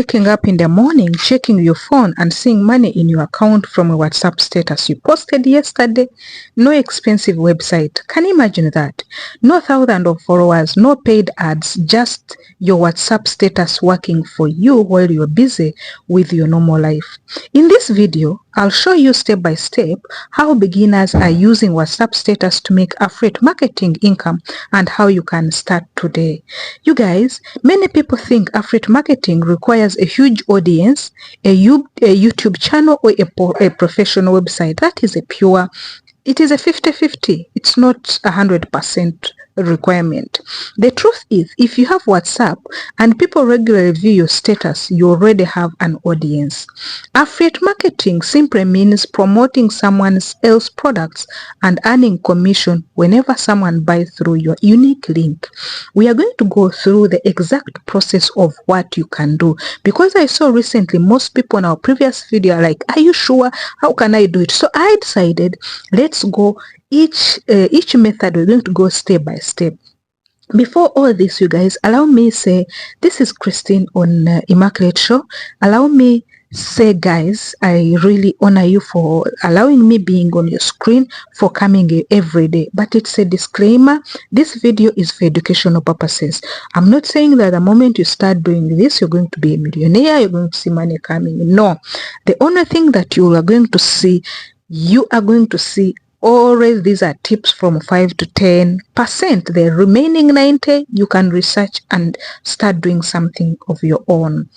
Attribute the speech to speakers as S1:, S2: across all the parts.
S1: Waking up in the morning, checking your phone and seeing money in your account from a WhatsApp status you posted yesterday. No expensive website. Can you imagine that? No thousands of followers, no paid ads, just your WhatsApp status working for you while you're busy with your normal life. In this video, I'll show you step by step how beginners are using WhatsApp status to make affiliate marketing income and how you can start today. You guys, many people think affiliate marketing requires a huge audience, a YouTube channel or a professional website. That is it is a 50-50. It's not 100% requirement. The truth is, if you have WhatsApp and people regularly view your status, you already have an audience. Affiliate marketing simply means promoting someone else's products and earning commission whenever someone buys through your unique link. We are going to go through the exact process of what you can do, because I saw recently most people in our previous video are like, are you sure? How can I do it? So I decided, let's go each method. We're going to go step by step. Before all this, you guys, allow me say, this is Christine on Immaculate Show. Allow me say, guys, I really honor you for allowing me being on your screen, for coming here every day. But it's a disclaimer. This video is for educational purposes. I'm not saying that the moment you start doing this, you're going to be a millionaire, you're going to see money coming. No. The only thing that you are going to see always, these are tips from 5 to 10%. The remaining 90 you can research and start doing something of your own.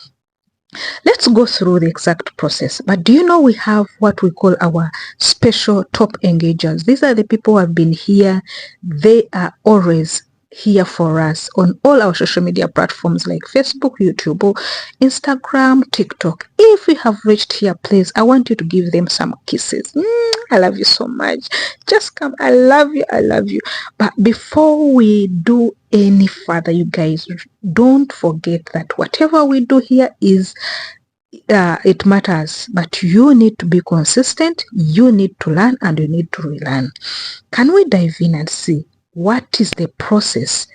S1: Let's go through the exact process. But do you know we have what we call our special top engagers? These are the people who have been here. They are always here for us on all our social media platforms like Facebook, YouTube, Instagram, TikTok. If we have reached here, please, I want you to give them some kisses. I love you so much. Just come. I love you. But before we do any further, you guys, don't forget that whatever we do here is it matters, but you need to be consistent, you need to learn, and you need to relearn. Can we dive in and see what is the process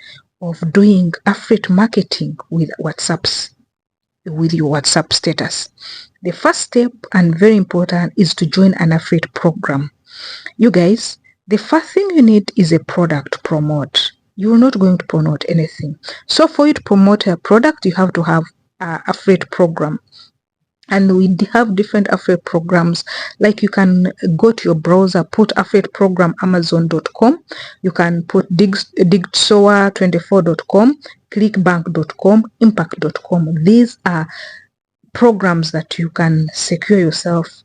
S1: of doing affiliate marketing with your WhatsApp status? The first step, and very important, is to join an affiliate program. You guys, the first thing you need is a product to promote. You're not going to promote anything. So for you to promote a product, you have to have an affiliate program. And we have different affiliate programs. Like, you can go to your browser, put affiliate program amazon.com. You can put digsoa24.com, clickbank.com, impact.com. These are programs that you can secure yourself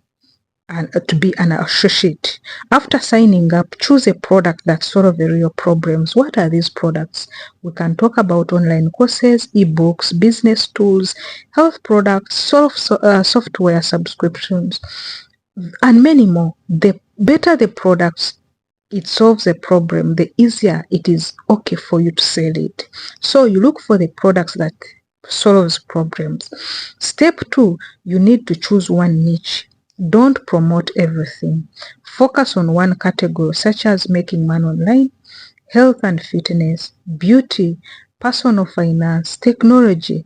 S1: and to be an associate. After signing up, choose a product that solves the real problems. What are these products? We can talk about online courses, ebooks, business tools, health products, software subscriptions, and many more. The better the products, it solves a problem, the easier it is okay for you to sell it. So you look for the products that solves problems. Step 2, you need to choose one niche. Don't promote everything. Focus on one category, such as making money online, health and fitness, beauty, personal finance, technology.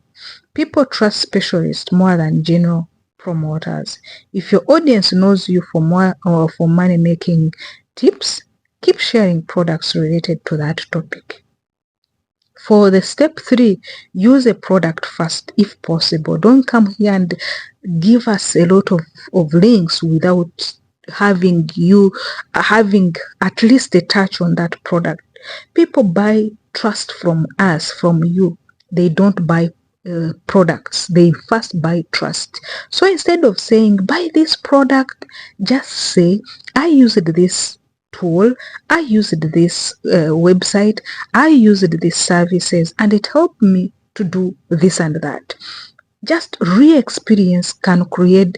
S1: People trust specialists more than general promoters. If your audience knows you for more or for money making tips, keep sharing products related to that topic. For the step 3, use a product first if possible. Don't come here and give us a lot of links without having at least a touch on that product. People buy trust from us, from you. They don't buy products. They first buy trust. So instead of saying buy this product, just say, I used this tool, I used this website, I used these services, and it helped me to do this and that. Just re-experience can create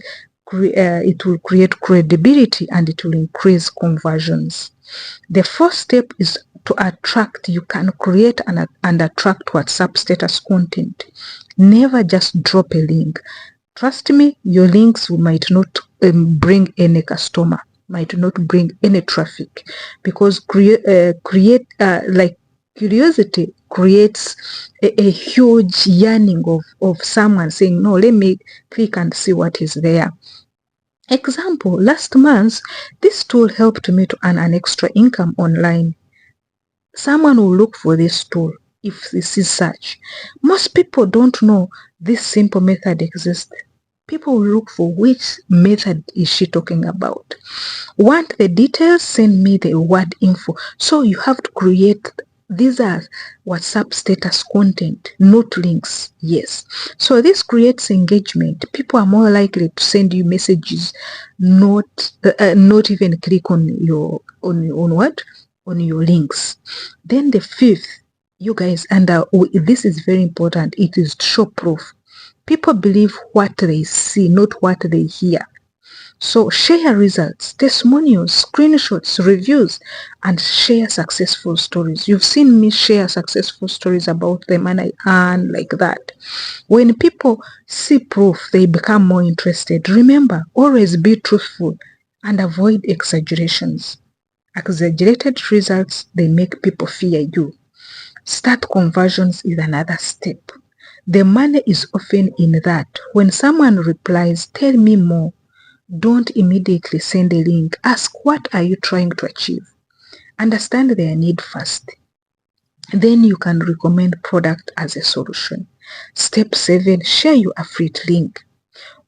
S1: it will create credibility, and it will increase conversions. The first step is to attract. You can create and attract WhatsApp status content. Never just drop a link. Trust me, your links might not bring any customer, might not bring any traffic, because Curiosity creates a huge yearning of someone saying, no, let me click and see what is there. Example, last month, this tool helped me to earn an extra income online. Someone will look for this tool if this is such. Most people don't know this simple method exists. People will look for which method is she talking about. Want the details? Send me the word info. So you have to create, these are WhatsApp status content, not links. Yes. So this creates engagement. People are more likely to send you messages, not even click on your links. Then the fifth, you guys, and this is very important, it is show proof. People believe what they see, not what they hear. So share results, testimonials, screenshots, reviews, and share successful stories. You've seen me share successful stories about them and I earn like that. When people see proof, they become more interested. Remember, always be truthful and avoid exaggerations. Exaggerated results, they make people fear you. Start conversions is another step. The money is often in that. When someone replies, tell me more, don't immediately send a link. Ask, what are you trying to achieve? Understand their need first. Then you can recommend product as a solution. Step 7, share your affiliate link.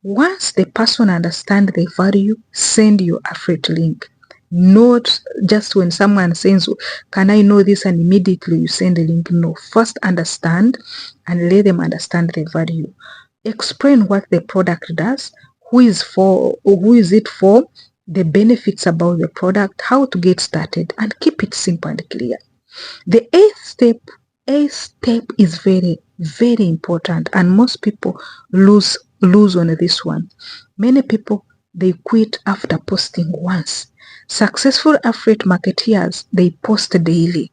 S1: Once the person understands the value, send your affiliate link. Not just when someone says, can I know this, and immediately you send a link. No, first understand and let them understand the value. Explain what the product does, who is it for, the benefits about the product, how to get started, and keep it simple and clear. The eighth step is very, very important, and most people lose on this one. Many people, they quit after posting once. Successful affiliate marketeers, they post daily.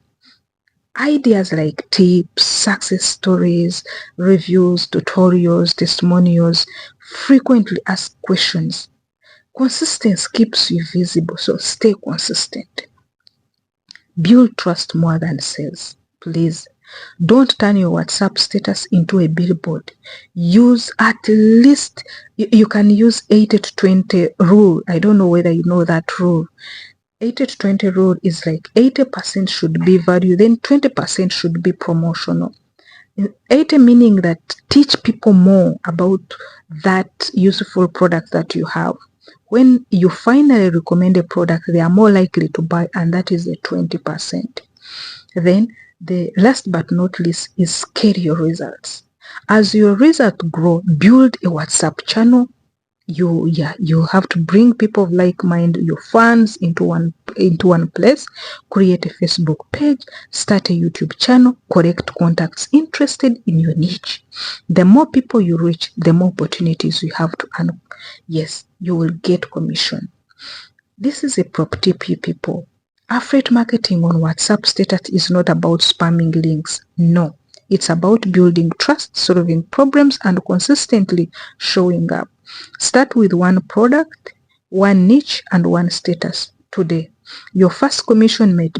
S1: Ideas like tips, success stories, reviews, tutorials, testimonials, frequently asked questions. Consistency keeps you visible, so stay consistent. Build trust more than sales. Please don't turn your WhatsApp status into a billboard. Use at least, you can use 80-20 rule. I don't know whether you know that rule. 80-20 rule is like 80% should be value, then 20% should be promotional. 80 meaning that teach people more about that useful product that you have. When you finally recommend a product, they are more likely to buy, and that is the 20%. Then the last but not least is scale your results. As your results grow, build a WhatsApp channel. You have to bring people of like mind, your fans into one place. Create a Facebook page, start a YouTube channel, collect contacts interested in your niche. The more people you reach, the more opportunities you have to earn. Yes, you will get commission. This is a prop tip, you people. Affiliate marketing on WhatsApp status is not about spamming links. No, it's about building trust, solving problems, and consistently showing up. Start with one product, one niche, and one status today. Your first commission might